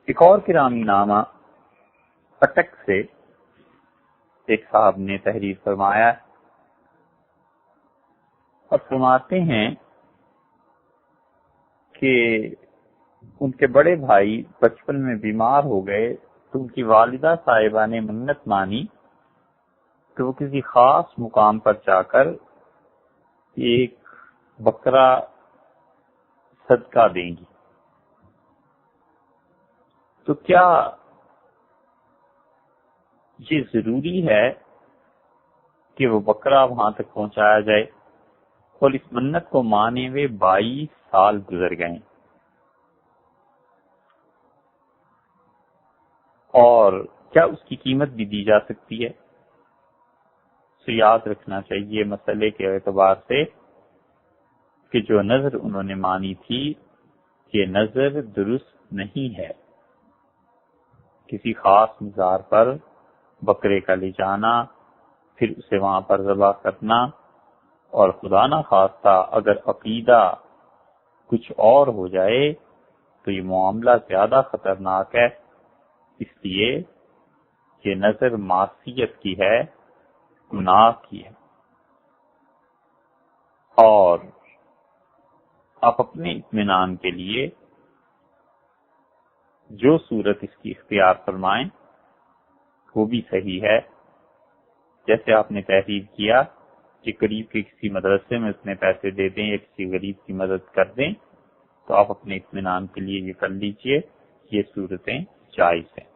ایک اور گرامی نامہ اٹک سے ایک صاحب نے تحریر فرمایا اور فرماتے ہیں کہ ان کے بڑے بھائی بچپن میں بیمار ہو گئے تو ان کی والدہ صاحبہ نے منت مانی کہ وہ کسی خاص مقام پر جا کر ایک بکرا صدقہ دیں گی. تو کیا یہ ضروری ہے کہ وہ بکرا وہاں تک پہنچایا جائے؟ اور اس منت کو مانے ہوئے 22 سال گزر گئے اور کیا اس کی قیمت بھی دی جا سکتی ہے؟ تو یاد رکھنا چاہیے مسئلے کے اعتبار سے کہ جو نظر انہوں نے مانی تھی یہ نظر درست نہیں ہے. کسی خاص مزار پر بکرے کا لے جانا، پھر اسے وہاں پر ذبح کرنا، اور خدا نہ خواستہ اگر عقیدہ کچھ اور ہو جائے تو یہ معاملہ زیادہ خطرناک ہے. اس لیے یہ نظر معصیت کی ہے، گناہ کی ہے، اور آپ اپنے اطمینان کے لیے جو صورت اس کی اختیار فرمائیں وہ بھی صحیح ہے. جیسے آپ نے تحریر کیا کہ قریب کے کسی مدرسے میں اتنے پیسے دے دیں یا کسی غریب کی مدد کر دیں، تو آپ اپنے اطمینان کے لیے یہ کر لیجئے. یہ صورتیں جائز ہیں.